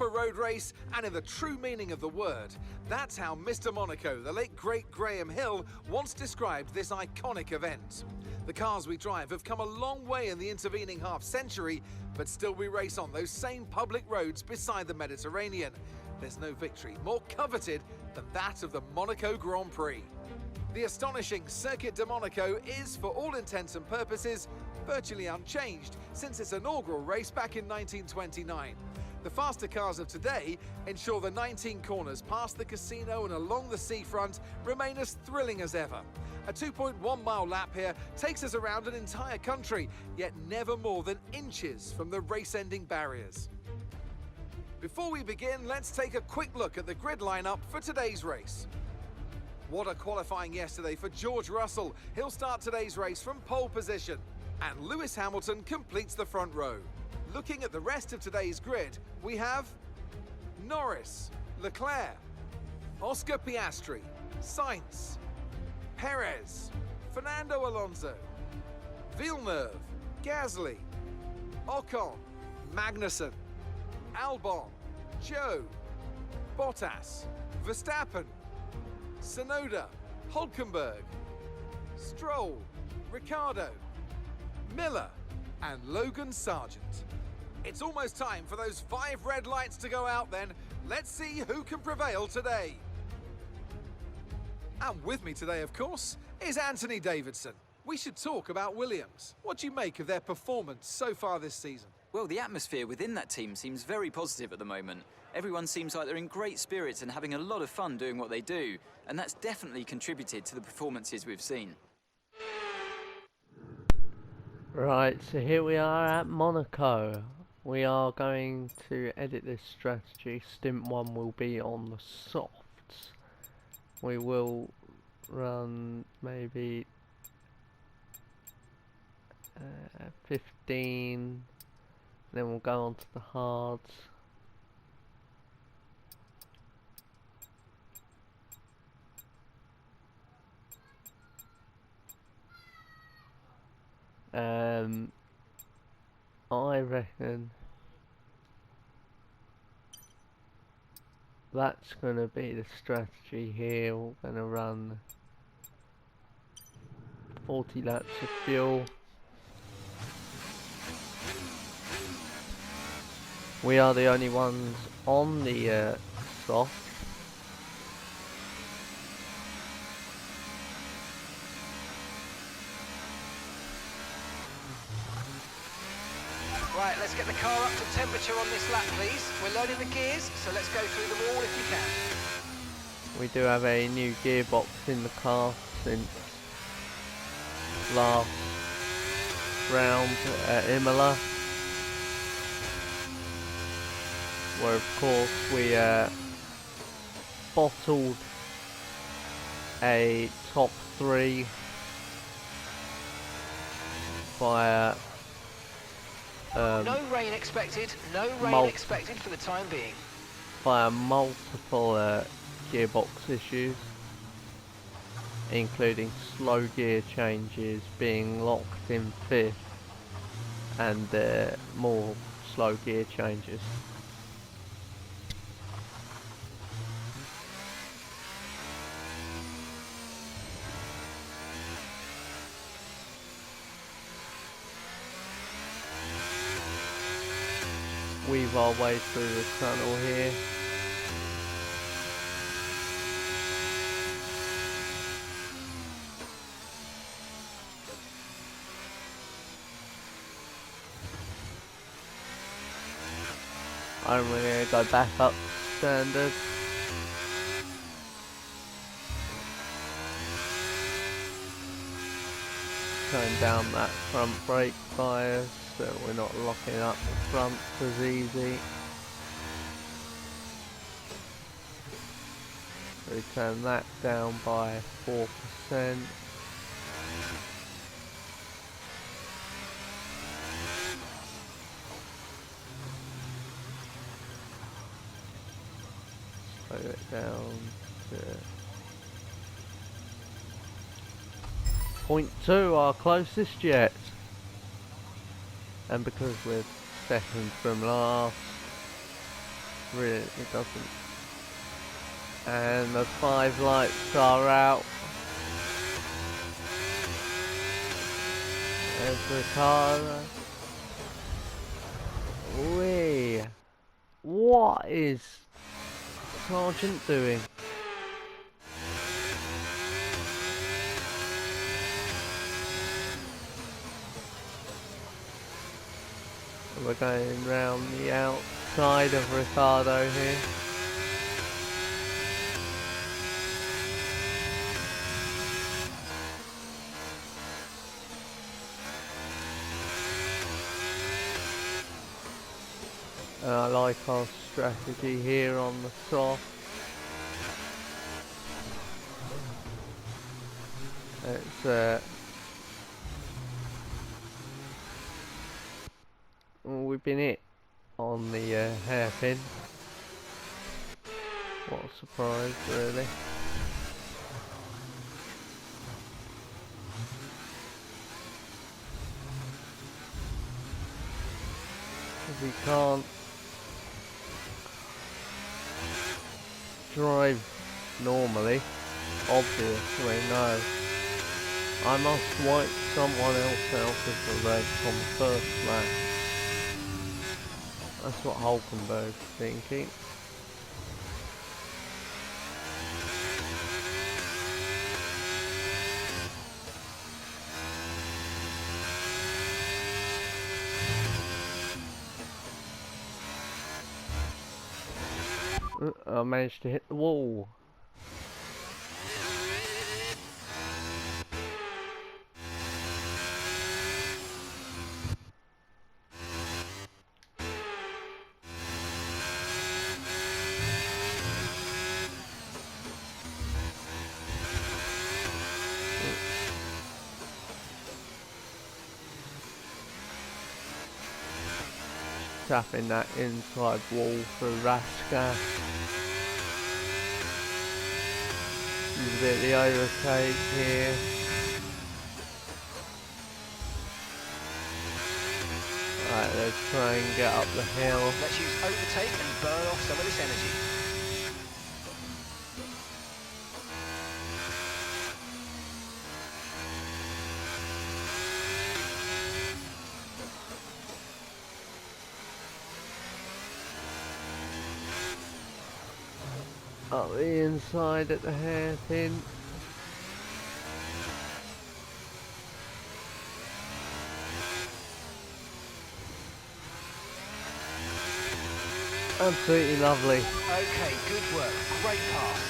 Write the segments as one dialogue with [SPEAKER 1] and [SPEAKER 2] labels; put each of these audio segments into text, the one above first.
[SPEAKER 1] proper road race, and in the true meaning of the word. That's how Mr. Monaco, the late great Graham Hill, once described this iconic event. The cars we drive have come a long way in the intervening half-century, but still we race on those same public roads beside the Mediterranean. There's no victory more coveted than that of the Monaco Grand Prix. The astonishing Circuit de Monaco is, for all intents and purposes, virtually unchanged since its inaugural race back in 1929. The faster cars of today ensure the 19 corners past the casino and along the seafront remain as thrilling as ever. A 2.1 mile lap here takes us around an entire country, yet never more than inches from the race-ending barriers. Before we begin, let's take a quick look at the grid lineup for today's race. What a qualifying yesterday for George Russell. He'll start today's race from pole position. And Lewis Hamilton completes the front row. Looking at the rest of today's grid, we have Norris, Leclerc, Oscar Piastri, Sainz, Perez, Fernando Alonso, Villeneuve, Gasly, Ocon, Magnussen, Albon, Joe, Bottas, Verstappen, Tsunoda, Hülkenberg, Stroll, Ricciardo, Miller, and Logan Sargent. It's almost time for those 5 red lights to go out then. Let's see who can prevail today. And with me today, of course, is Anthony Davidson. We should talk about Williams. What do you make of their performance so far this season?
[SPEAKER 2] Well, the atmosphere within that team seems very positive at the moment. Everyone seems like they're in great spirits and having a lot of fun doing what they do, and that's definitely contributed to the performances we've seen.
[SPEAKER 3] Right, so here we are at Monaco. We are going to edit this strategy. Stint 1 will be on the softs. We will run maybe 15, then we'll go on to the hards. I reckon that's going to be the strategy here. We're going to run 40 laps of fuel. We are the only ones on the soft.
[SPEAKER 4] Right, let's get the car up to temperature on this lap, please. We're loading the gears, so let's go through them all if you can.
[SPEAKER 3] We do have a new gearbox in the car since last round at Imola, where of course we bottled a top 3 via
[SPEAKER 4] no rain expected, no rain expected for the time being.
[SPEAKER 3] Via multiple gearbox issues, including slow gear changes, being locked in 5th, and more slow gear changes. Weave our way through the tunnel here. And we're going to go back up to standard. Turn down that front brake bias so we're not locking up the front as easy. We turn that down by 4%. Slow it down to 0.2, our closest yet. And because we're second from last, really, it doesn't. And the 5 lights are out. There's Ricardo. Wee. What is Sergeant doing? We're going round the outside of Ricardo here. And I like our strategy here on the soft. It's we've been hit on the hairpin. What a surprise, really. We can't drive normally, obviously, no. I must wipe someone else out of the red on the first lap. That's what Hulkenberg's thinking. I managed to hit the wall. Tapping that inside wall through Raska. Use a bit of the overtake here. Right, let's try and get up the hill.
[SPEAKER 4] Let's use overtake and burn off some of this energy.
[SPEAKER 3] Up the inside at the hairpin. Absolutely lovely.
[SPEAKER 4] Okay, good work. Great pass.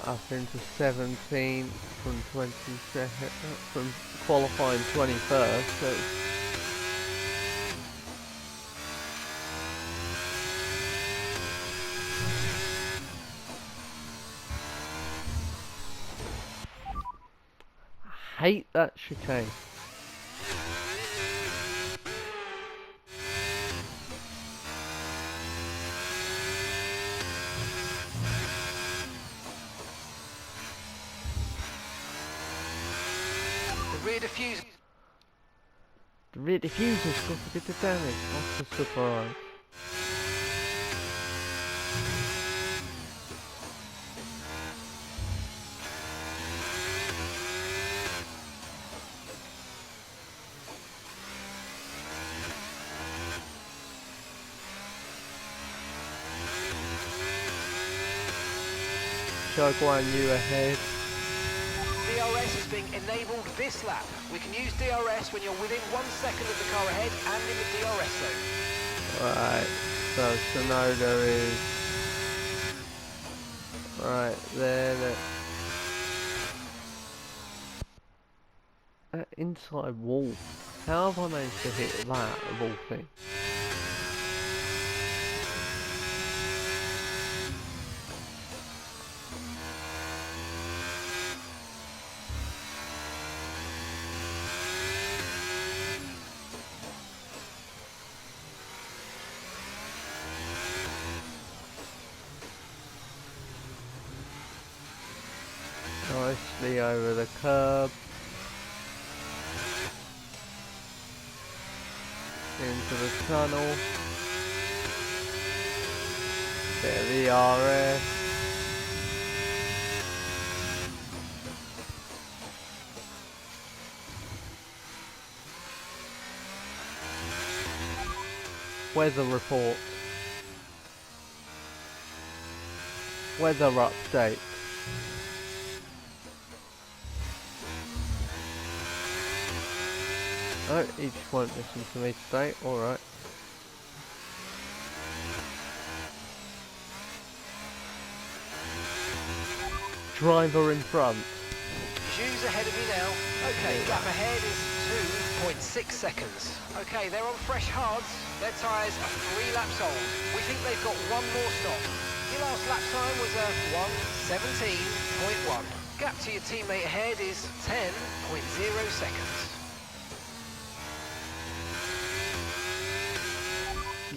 [SPEAKER 3] Up into 17 from 22nd, from qualifying 21st. So I hate that chicane.
[SPEAKER 4] Rear diffuser.
[SPEAKER 3] The rear diffuser's got a bit of damage. What's the surprise? Guan Yu ahead.
[SPEAKER 4] DRS is being enabled this lap. We can use DRS when you're within 1 second of the car ahead and in the DRS zone.
[SPEAKER 3] Right, so Sonoda is right there. That inside wall. How have I managed to hit that of all things? Nicely over the curb. into the tunnel. Bit of ERS. Weather report. Weather update. Oh, he just won't listen to me today. Alright. Driver in front.
[SPEAKER 4] Shoes ahead of you now. Okay, gap ahead is 2.6 seconds. Okay, they're on fresh hards. Their tyres are 3 laps old. We think they've got one more stop. Your last lap time was a 1:17.1. Gap to your teammate ahead is 10.0 seconds.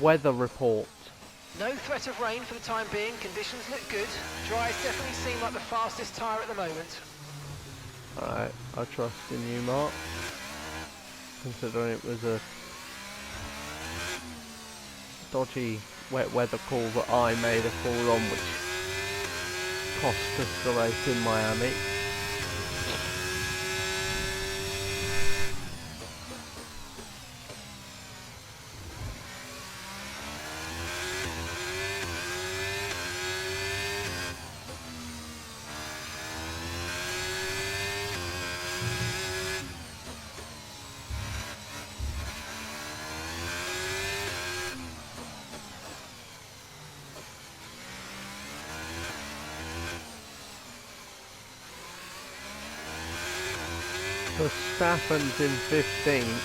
[SPEAKER 3] Weather report.
[SPEAKER 4] No threat of rain for the time being. Conditions look good. Dries definitely seem like the fastest tyre at the moment.
[SPEAKER 3] Alright, I trust in you, Mark. Considering it was a dodgy wet weather call that I made a call on, which cost us the race in Miami. Verstappen's in 15th.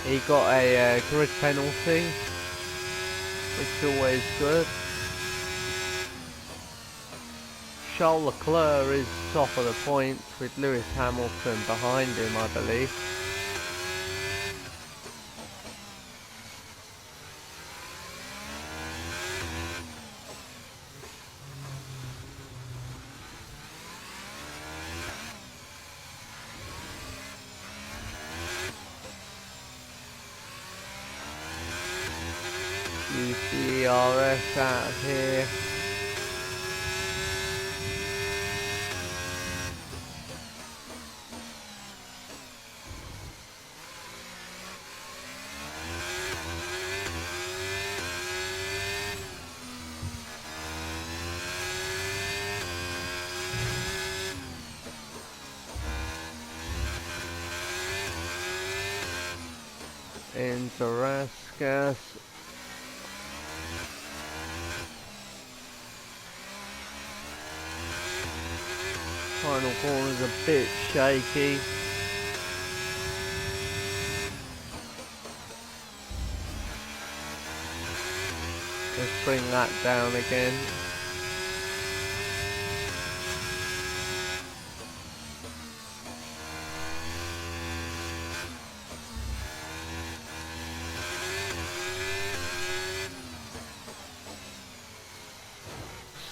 [SPEAKER 3] He got a grid penalty, which is always good. Charles Leclerc is top of the points with Lewis Hamilton behind him, I believe. Use the ERS out of here. Into Raskas. Final corner's a bit shaky. Let's bring that down again.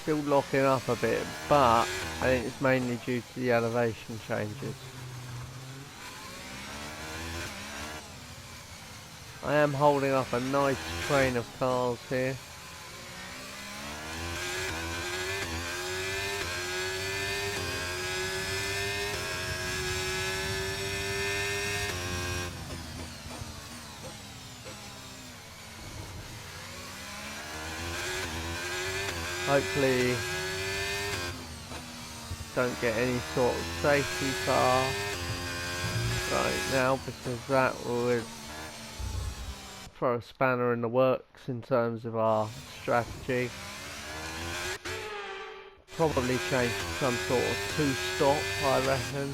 [SPEAKER 3] Still locking up a bit, but I think it's mainly due to the elevation changes. I am holding up a nice train of cars here. Hopefully don't get any sort of safety car right now, because that would throw a spanner in the works in terms of our strategy. Probably change to some sort of two-stop, I reckon.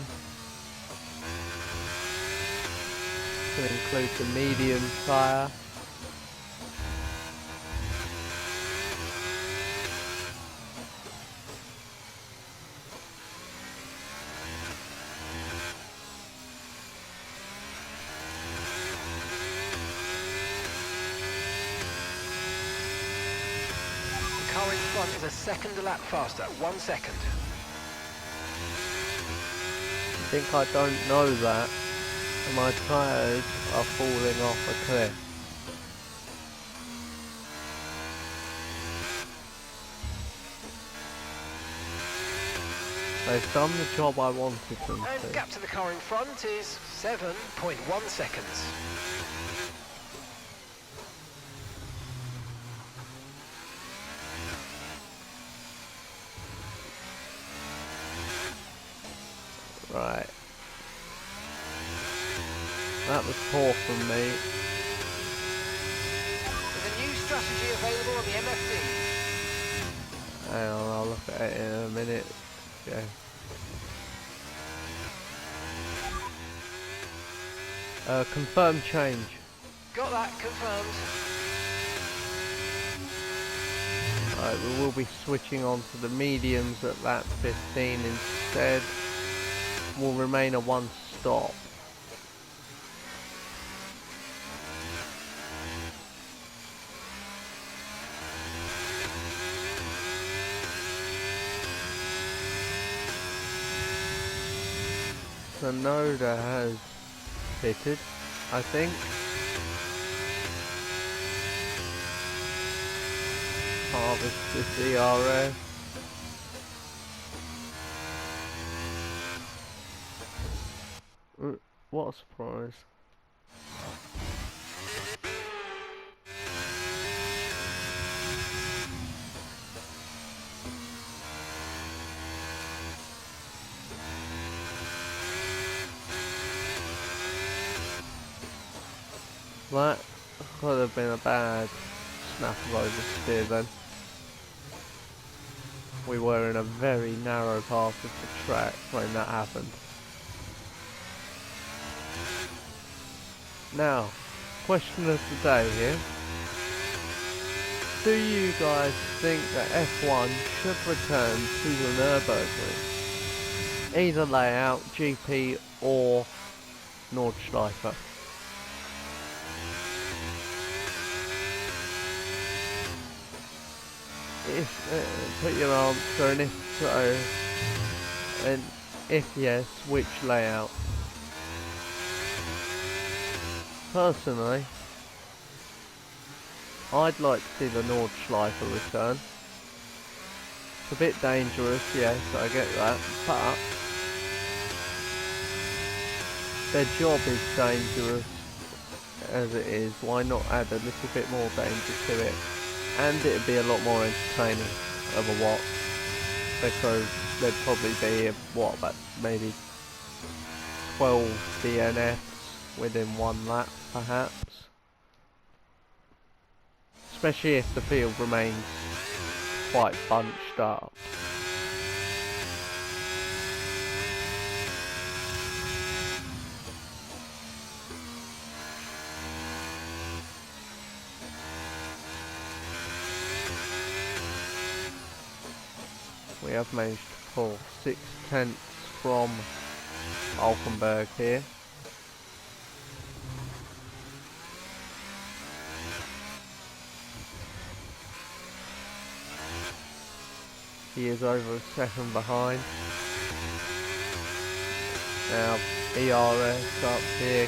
[SPEAKER 3] To include the medium tyre.
[SPEAKER 4] Car in front is a second a lap faster, 1 second.
[SPEAKER 3] think I don't know that. And my tyres are falling off a cliff. They've done the job I wanted them
[SPEAKER 4] And
[SPEAKER 3] to.
[SPEAKER 4] gap to the car in front is 7.1 seconds.
[SPEAKER 3] Right. That was poor from me.
[SPEAKER 4] There's a new strategy available on the MFD.
[SPEAKER 3] Hang on, I'll look at it in a minute. Yeah. Confirm change.
[SPEAKER 4] Got that confirmed.
[SPEAKER 3] Right, we will be switching on to the mediums at lap 15 instead. Will remain a one stop. So Noda has fitted, I think. Harvest the DRS. What a surprise. That could have been a bad snap of oversteer then. We were in a very narrow part of the track when that happened. Now, question of the day here. Do you guys think that F1 should return to the Nürburgring? Either layout, GP or Nordschleife? If, put your answer, and if so, and if yes, which layout? Personally, I'd like to see the Nordschleife return. It's a bit dangerous, yes, I get that, but their job is dangerous as it is. Why not add a little bit more danger to it? And it'd be a lot more entertaining of a watch, because there'd probably be, what, about maybe 12 DNFs within one lap, perhaps. Especially if the field remains quite bunched up. We have managed to pull 6/10 from Alkenberg here. He is over a second behind. Now ERS up here.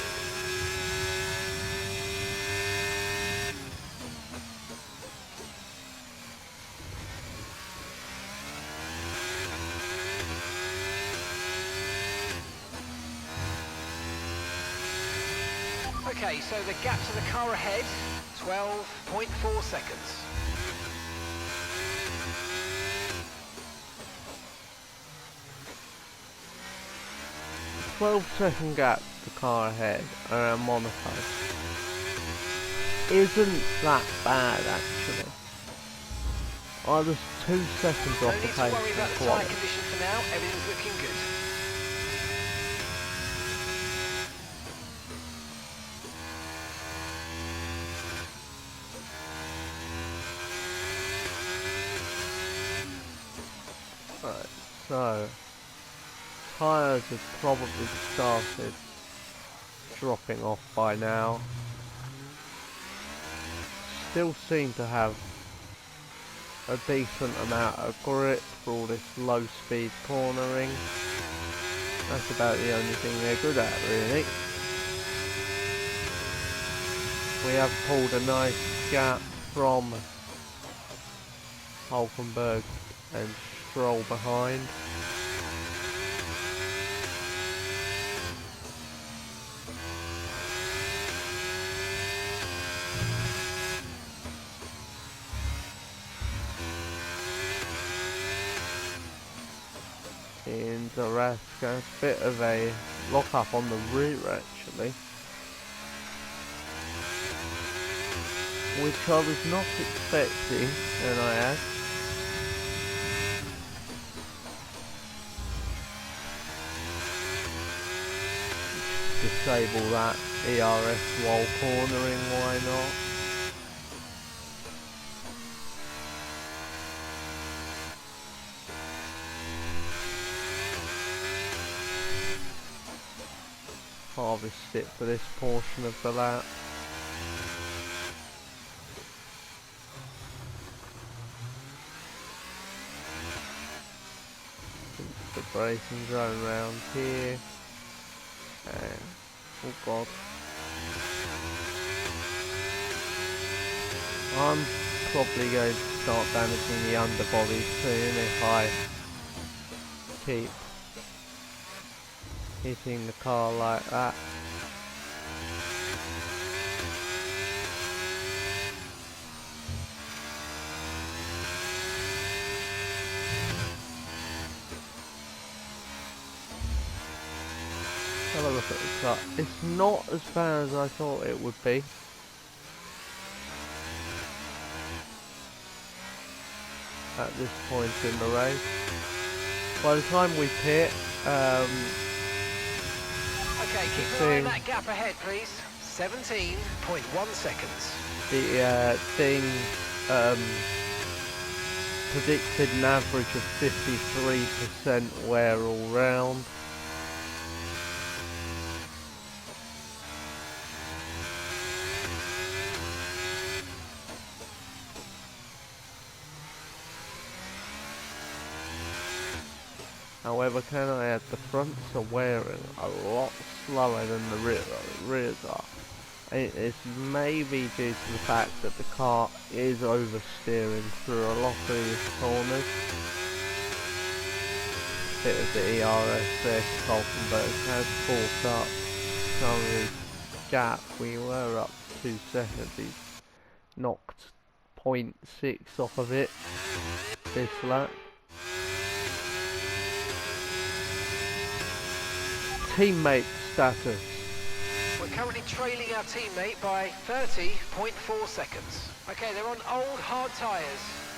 [SPEAKER 4] Okay, so the gap to the car ahead, 12.4 seconds.
[SPEAKER 3] 12-second gap to the car ahead around Monaco. Isn't that bad actually? I was 2 seconds
[SPEAKER 4] No
[SPEAKER 3] off the
[SPEAKER 4] need to
[SPEAKER 3] pace
[SPEAKER 4] worry about
[SPEAKER 3] of
[SPEAKER 4] the
[SPEAKER 3] the
[SPEAKER 4] tyre
[SPEAKER 3] quali.
[SPEAKER 4] condition for now, everything's looking good.
[SPEAKER 3] Right, so tyres have probably started dropping off by now. Still seem to have a decent amount of grip for all this low speed cornering. That's about the only thing they're good at, really. We have pulled a nice gap from Hulkenberg and Stroll behind. In the rest, a bit of a lock up on the rear actually, which I was not expecting, and I add. Disable that ERS while cornering, why not? Harvest it for this portion of the lap. The braking zone round here. And, oh god. I'm probably going to start damaging the underbody soon if I keep hitting the car like that. Have a look at the car. It's not as bad as I thought it would be. At this point in the race. By the time we pit,
[SPEAKER 4] okay, keep an eye on that gap ahead, please. 17.1 seconds.
[SPEAKER 3] The thing predicted an average of 53% wear all round. However, can I add, the fronts are wearing a lot slower than the rears are. It's maybe due to the fact that the car is oversteering through a lot of these corners. Bit of the ERS there, Hulkenberg has caught up some of his gap. We were up 2 seconds. He's knocked 0.6 off of it this lap. Teammate status.
[SPEAKER 4] We're currently trailing our teammate by 30.4 seconds. Okay, they're on old hard tyres.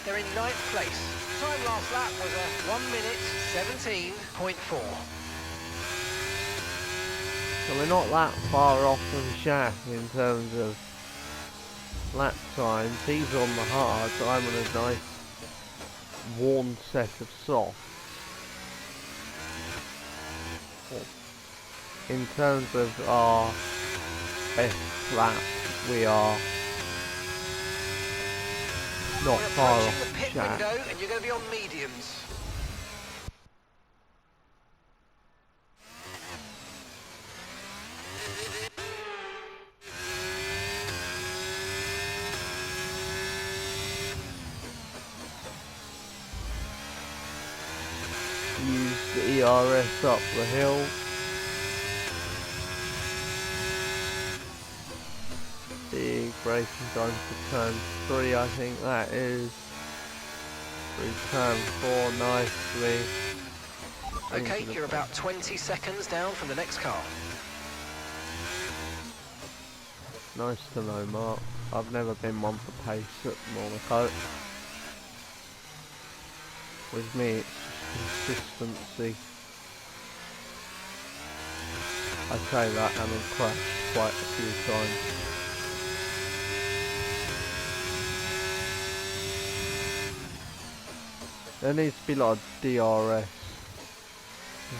[SPEAKER 4] They're in 9th place. Time last lap was a 1 minute 17.4.
[SPEAKER 3] So we're not that far off from Shaq in terms of lap times. He's on the hard, I'm on a nice worn set of soft. In terms of our best lap, we are not far off
[SPEAKER 4] the pit
[SPEAKER 3] Shaq.
[SPEAKER 4] window, and you're going to be on mediums.
[SPEAKER 3] Use the ERS up the hill. Big braking zone for turn 3, I think that is. Through turn 4 nicely.
[SPEAKER 4] Okay, you're about 20 seconds down from the next car.
[SPEAKER 3] Nice to know, Mark. I've never been one for pace at Monaco. With me, it's just consistency. I say that having crashed quite a few times. There needs to be like a DRS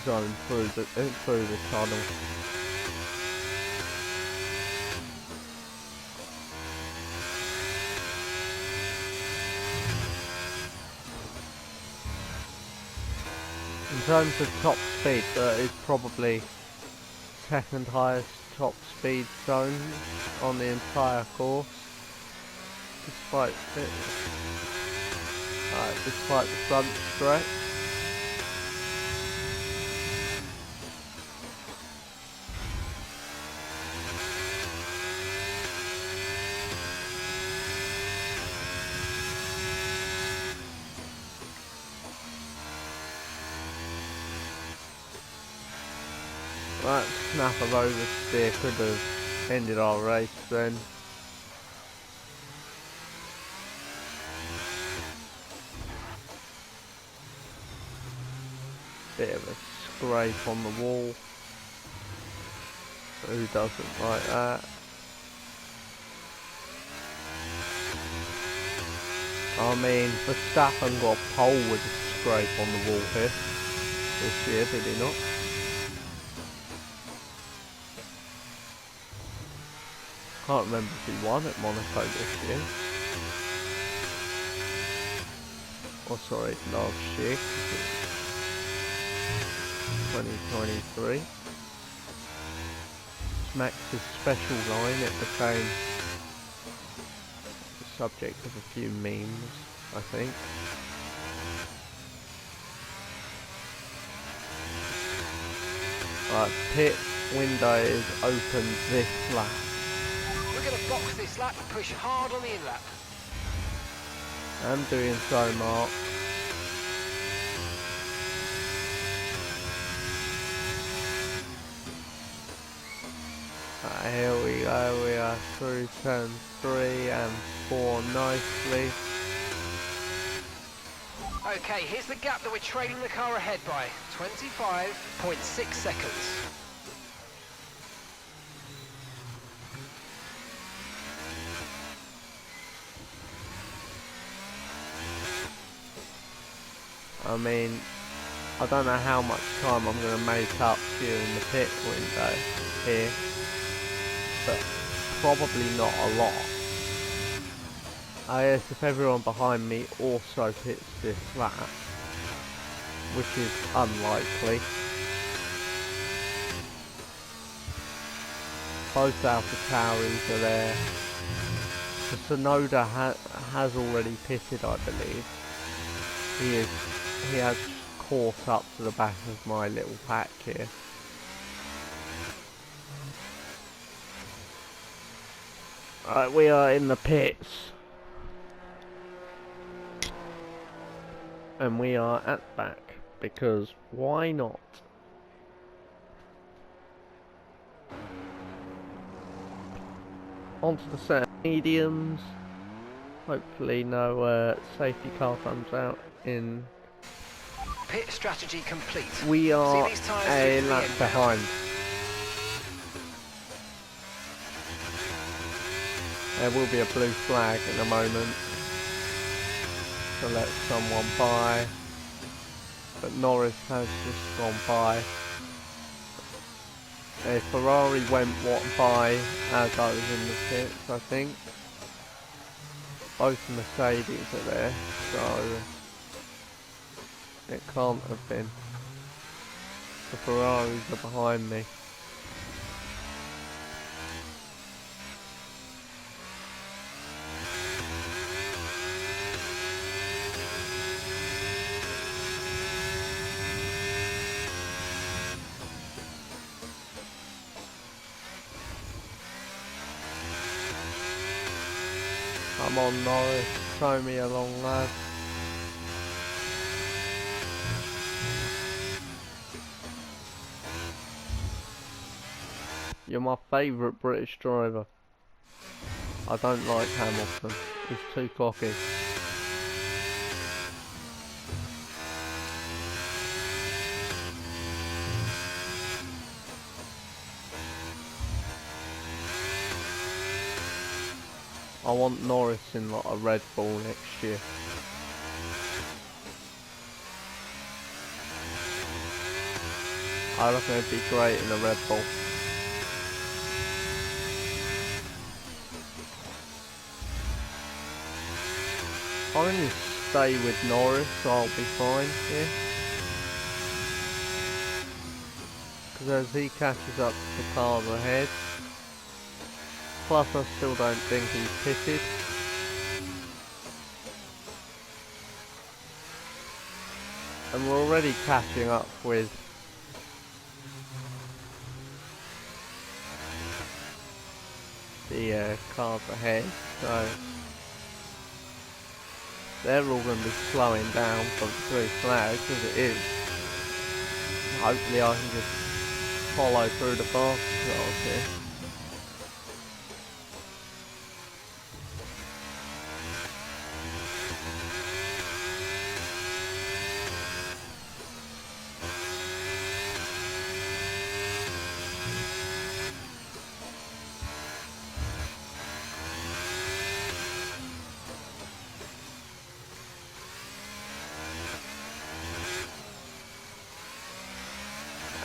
[SPEAKER 3] zone through the tunnel. In terms of top speed, that is probably second highest top speed zone on the entire course. Despite the front stretch. That snap of oversteer could have ended our race then. Bit of a scrape on the wall. Who doesn't like that? I mean, Verstappen got a pole with a scrape on the wall here this year, did he not? Can't remember if he won at Monaco this year. Or sorry, last year. 2023. Max's special line, it became the subject of a few memes, I think. Right, pit window is open this lap.
[SPEAKER 4] We're going to box this lap and push hard on the in-lap.
[SPEAKER 3] I'm doing so, Mark. Here we go, we are through turn 3 and 4 nicely.
[SPEAKER 4] Okay, here's the gap that we're trailing the car ahead by. 25.6 seconds.
[SPEAKER 3] I mean, I don't know how much time I'm going to make up here in the pit window here, but probably not a lot. I guess if everyone behind me also pits this lap, which is unlikely. Both AlphaTauris are there. The Sonoda has already pitted, I believe. He has caught up to the back of my little pack here. Right, we are in the pits. And we are at the back, because why not? Onto the set of mediums. Hopefully no safety car comes out in...
[SPEAKER 4] Pit strategy complete.
[SPEAKER 3] We are a lap
[SPEAKER 4] end
[SPEAKER 3] behind. There will be a blue flag in a moment to let someone by, but Norris has just gone by. A Ferrari went by as I was in the pits, I think. Both Mercedes are there, so it can't have been. The Ferraris are behind me. Come on Norris, throw me along lad. You're my favourite British driver. I don't like Hamilton, he's too cocky. I want Norris in like a Red Bull next year. I reckon it'd be great in a Red Bull. If I can just stay with Norris, I'll be fine here. as he catches up to the cars ahead. Plus I still don't think he's pitted. And we're already catching up with the cars ahead, so they're all going to be slowing down for the blue flags as it is. Hopefully I can just follow through the fast cars here.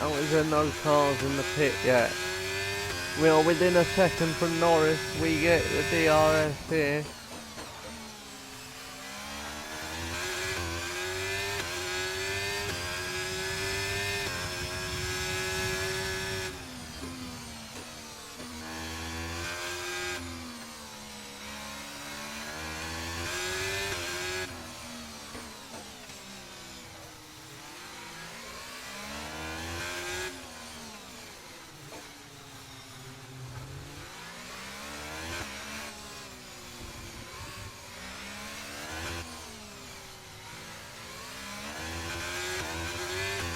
[SPEAKER 3] Oh, is there no cars in the pit yet? We are within a second from Norris. We get the DRS here.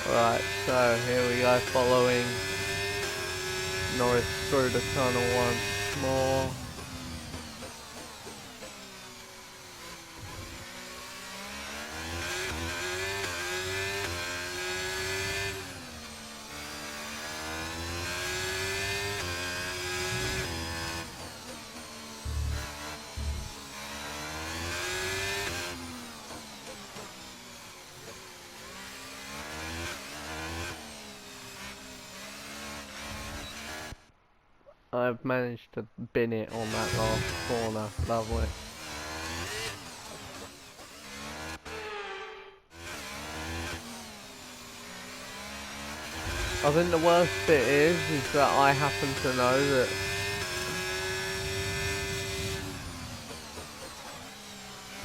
[SPEAKER 3] Right, so here we go, following Norris through the tunnel once more. I've managed to bin it on that last corner, lovely. I think the worst bit is that I happen to know that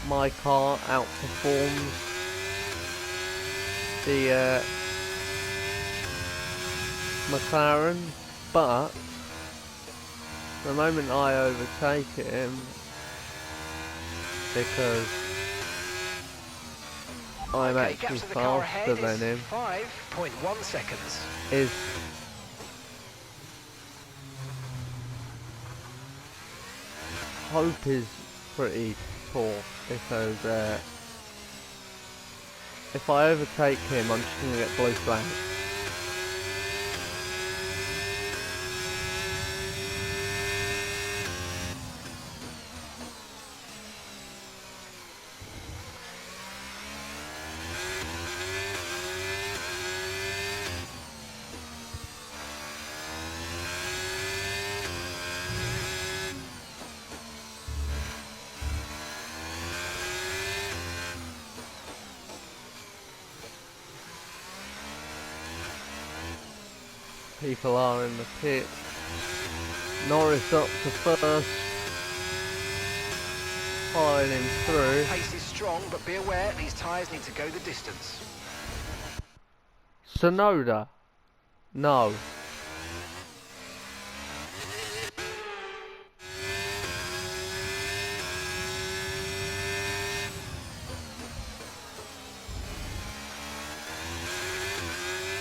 [SPEAKER 3] my car outperforms the McLaren, but the moment I overtake him, because I'm actually faster than him,
[SPEAKER 4] 5.1 seconds.
[SPEAKER 3] Is hope is pretty poor, because if I overtake him, I'm just going to get blue flags. People are in the pit. Norris up to first, following him through.
[SPEAKER 4] Pace is strong, but be aware these tyres need to go the distance.
[SPEAKER 3] Sonoda, no.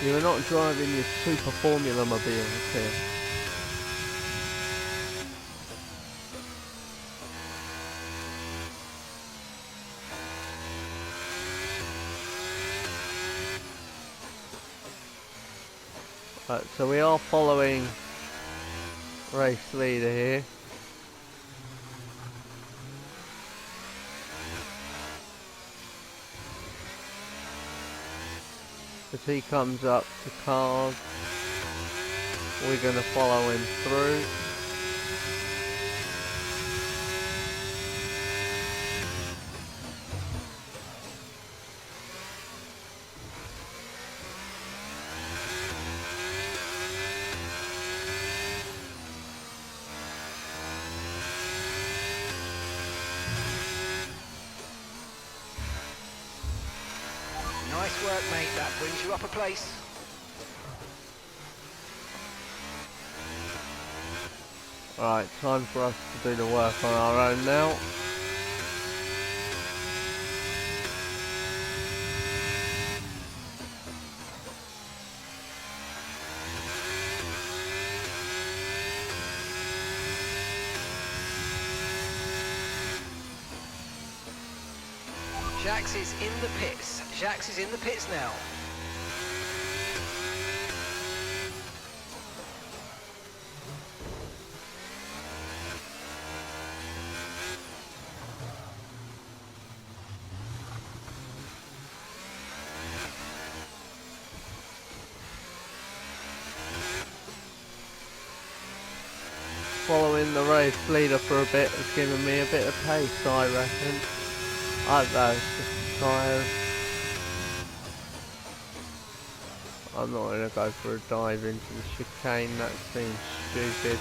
[SPEAKER 3] You are not driving your super formula mobiles here. Right, so we are following race leader here. As he comes up to cars, we're going to follow him through.
[SPEAKER 4] Nice work, mate. That brings you up a place.
[SPEAKER 3] Right, time for us to do the work on our own now.
[SPEAKER 4] Jax is in the pits. Jax is in the pits now.
[SPEAKER 3] Following the race leader for a bit has given me a bit of pace, I reckon. I don't know, it's just tired. I'm not going to go for a dive into the chicane, that seems stupid.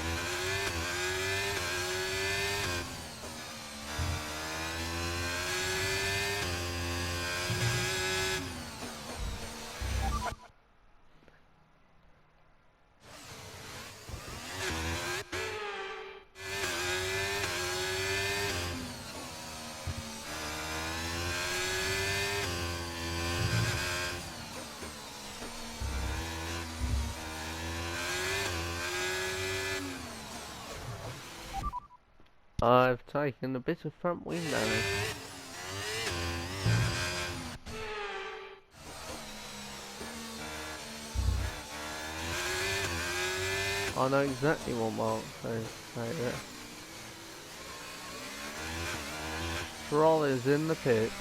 [SPEAKER 3] I've taken a bit of front wing damage. I know exactly what Mark says. Stroll is in the pit.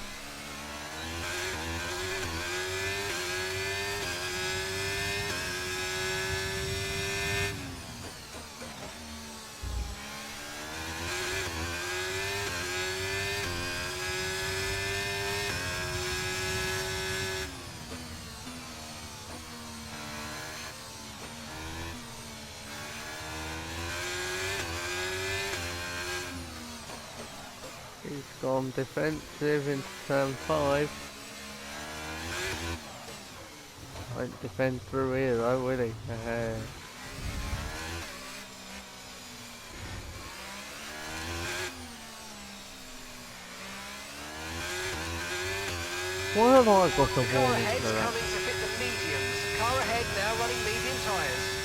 [SPEAKER 3] He's gone defensive into turn 5. Won't defend through here though, will he? Why have I got a
[SPEAKER 4] Car
[SPEAKER 3] warning
[SPEAKER 4] ahead's
[SPEAKER 3] for that?
[SPEAKER 4] coming to fit the mediums. Car ahead now running medium tyres.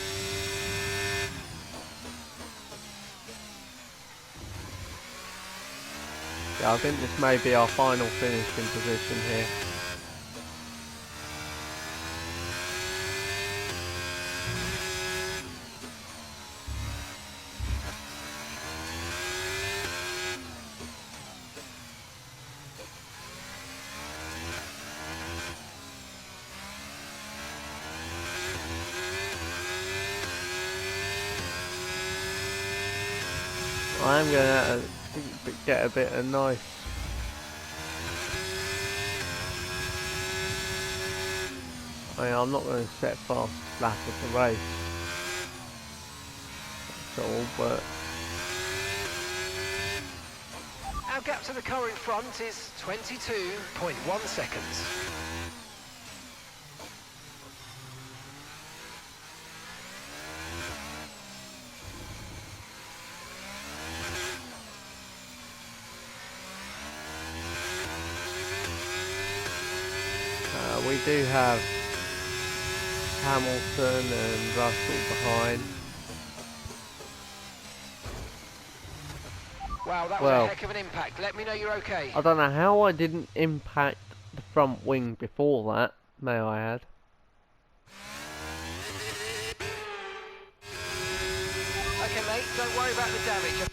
[SPEAKER 3] Yeah, I think this may be our final finishing position here. I am going to get a bit of nice. I'm not going to set fast lap of the race at all, but
[SPEAKER 4] Our gap to the car in front is 22.1 seconds.
[SPEAKER 3] we do have Hamilton and Russell behind.
[SPEAKER 4] Wow, that was
[SPEAKER 3] Well,
[SPEAKER 4] a heck of an impact. Let me know you're okay.
[SPEAKER 3] I don't know how I didn't impact the front wing before that, may I add.
[SPEAKER 4] Okay, mate, don't worry about the damage.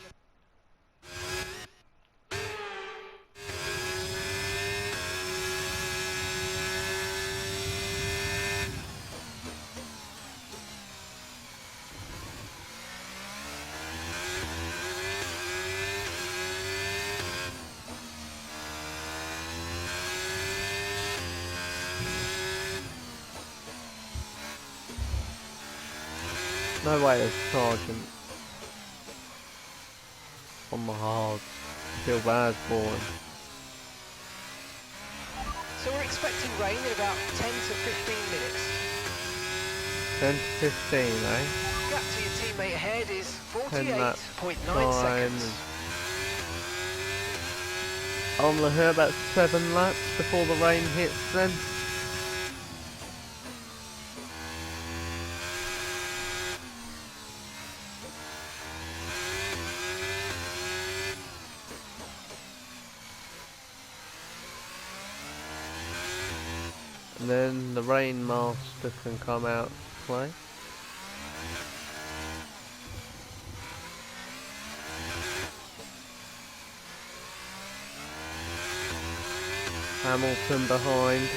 [SPEAKER 3] No way there's Sergeant on the hards. I feel bad for him.
[SPEAKER 4] So we're expecting rain in about 10 to 15 minutes.
[SPEAKER 3] 10 to 15, eh?
[SPEAKER 4] Gap to your teammate ahead is
[SPEAKER 3] 10 laps
[SPEAKER 4] 48.9 seconds.
[SPEAKER 3] Only here about 7 laps before the rain hits then. And then the rain master can come out to play. Hamilton behind.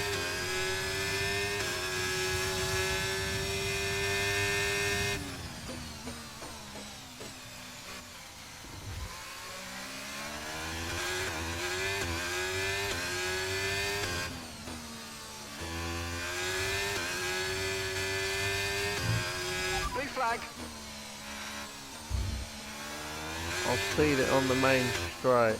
[SPEAKER 4] Blue flag.
[SPEAKER 3] I'll see it on the main straight.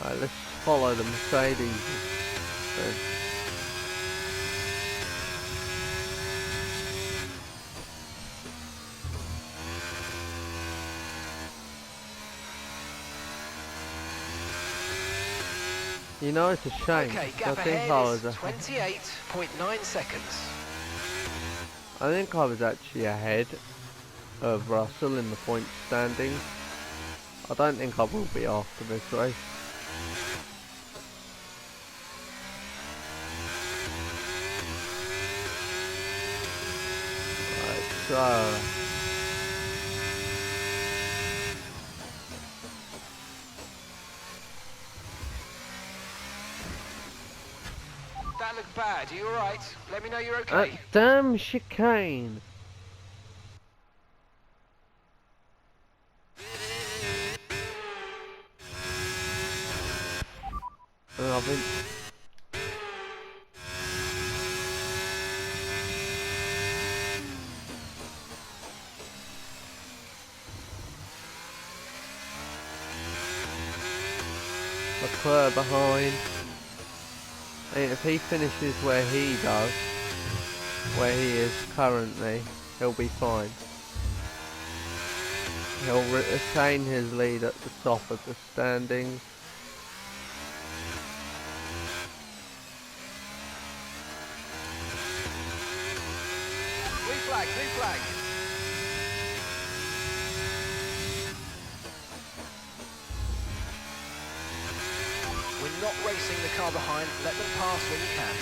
[SPEAKER 3] Alright, let's follow the Mercedes then. You know, it's a shame.
[SPEAKER 4] Okay,
[SPEAKER 3] I
[SPEAKER 4] gap
[SPEAKER 3] think
[SPEAKER 4] ahead
[SPEAKER 3] I
[SPEAKER 4] is
[SPEAKER 3] was
[SPEAKER 4] 28.9 seconds.
[SPEAKER 3] I think I was actually ahead of Russell in the point standings. I don't think I will be after this race. Right, so
[SPEAKER 4] That looked bad. Are you alright? Let me know you're
[SPEAKER 3] that
[SPEAKER 4] okay.
[SPEAKER 3] damn chicane. And I've been Leclerc behind. And if he finishes where he does, where he is currently, he'll be fine. He'll retain his lead at the top of the standings.
[SPEAKER 4] Blue flag, blue flag. We're not racing the car behind. Let them pass when you can.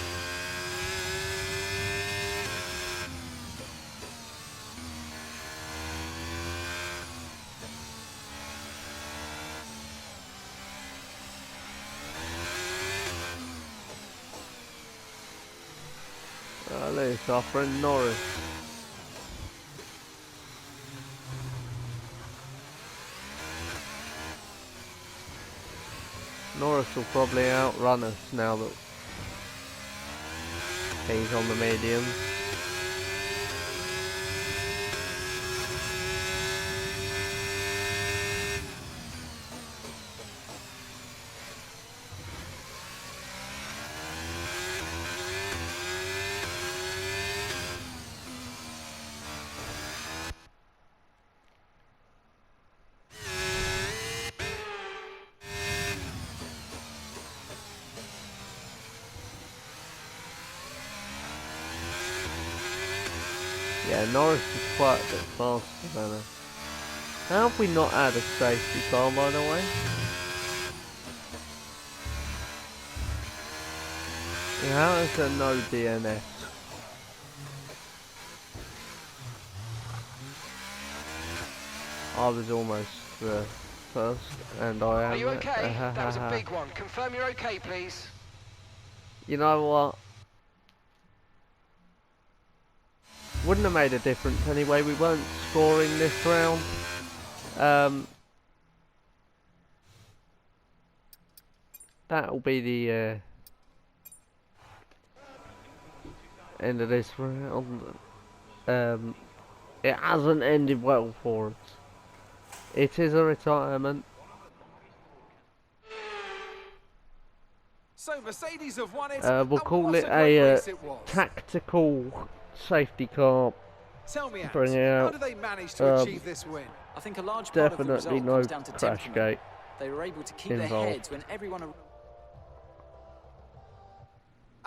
[SPEAKER 3] There's our friend Norris. Norris will probably outrun us now that he's on the medium. Yeah, Norris is quite a bit faster than us. How have we not had a safety car, by the way? And how is there no DNS? I was almost first, and I am.
[SPEAKER 4] Are you okay? That was a big one. Confirm you're okay, please.
[SPEAKER 3] You know what? Wouldn't have made a difference anyway. We weren't scoring this round. that'll be the end of this round. It hasn't ended well for us. It is a retirement.
[SPEAKER 1] So Mercedes have won it.
[SPEAKER 3] We'll call
[SPEAKER 1] what
[SPEAKER 3] it
[SPEAKER 1] a great
[SPEAKER 3] a
[SPEAKER 1] race it was.
[SPEAKER 3] tactical safety car.
[SPEAKER 1] Tell me, Ant,
[SPEAKER 3] bring
[SPEAKER 1] how
[SPEAKER 3] out,
[SPEAKER 1] do they manage to achieve this win?
[SPEAKER 2] I think a large part of the
[SPEAKER 3] Definitely
[SPEAKER 2] result
[SPEAKER 3] no
[SPEAKER 2] comes down to
[SPEAKER 3] crash
[SPEAKER 2] temperament.
[SPEAKER 3] gate
[SPEAKER 2] They were able to keep
[SPEAKER 3] involved.
[SPEAKER 2] their heads when everyone...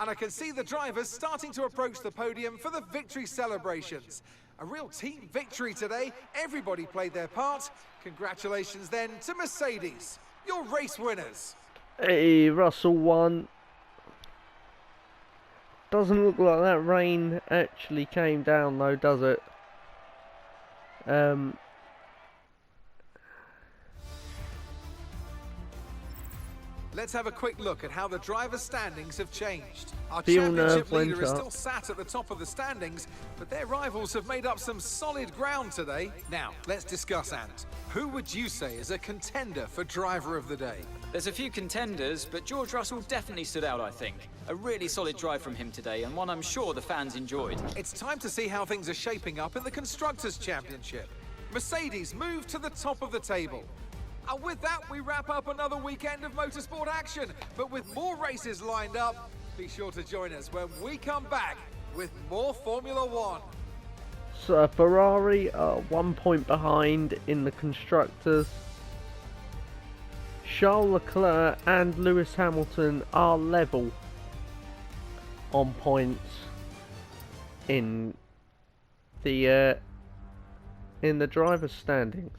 [SPEAKER 1] And I can see the drivers starting to approach the podium for the victory celebrations. A real team victory today. Everybody played their part. Congratulations then to Mercedes, your race winners.
[SPEAKER 3] Hey, Russell won. Doesn't look like that rain actually came down though, does it?
[SPEAKER 1] Let's have a quick look at how the driver standings have changed. Our
[SPEAKER 3] Fuel
[SPEAKER 1] championship
[SPEAKER 3] nerve went
[SPEAKER 1] leader is
[SPEAKER 3] up.
[SPEAKER 1] still sat at the top of the standings, but their rivals have made up some solid ground today. Now, let's discuss, Ant. Who would you say is a contender for driver of the day?
[SPEAKER 2] There's a few contenders, but George Russell definitely stood out, I think. A really solid drive from him today, and one I'm sure the fans enjoyed.
[SPEAKER 1] It's time to see how things are shaping up in the Constructors' Championship. Mercedes move to the top of the table. And with that, we wrap up another weekend of motorsport action. But with more races lined up, be sure to join us when we come back with more Formula One.
[SPEAKER 3] So Ferrari are 1 point behind in the Constructors. Charles Leclerc and Lewis Hamilton are level on points in the driver's standings.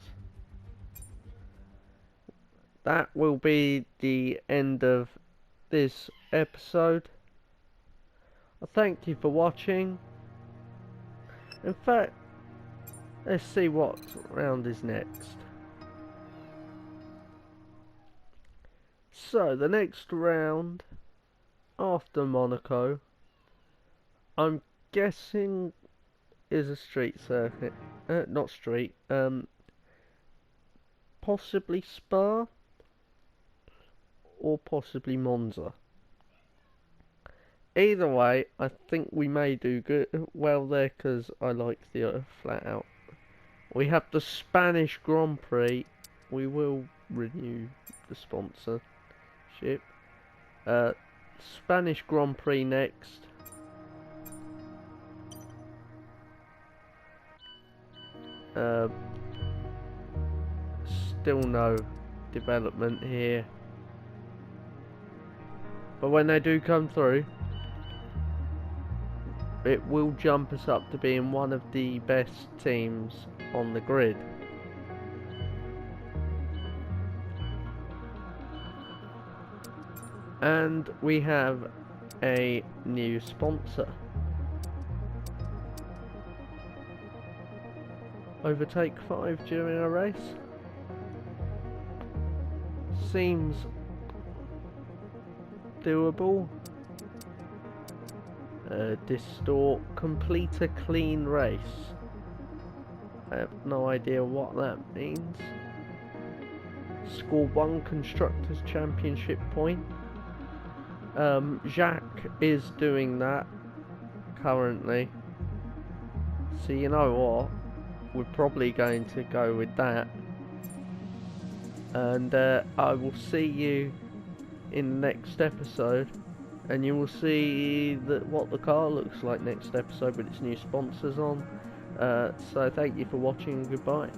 [SPEAKER 3] That will be the end of this episode. I thank you for watching. In fact, let's see what round is next. So, the next round after Monaco, I'm guessing is a street circuit. Not street, possibly Spa. Or possibly Monza. Either way, I think we may do well there because I like the flat out. We have the Spanish Grand Prix. We will renew the sponsorship. Spanish Grand Prix next. Still no development here. But when they do come through, it will jump us up to being one of the best teams on the grid. And we have a new sponsor. Overtake 5 during a race. Seems doable. Distort, complete a clean race. I have no idea what that means. Score 1 Constructors' Championship point. Jacques is doing that currently. So you know what? We're probably going to go with that. And I will see you in the next episode, and you will see what the car looks like next episode with its new sponsors on. So thank you for watching and goodbye.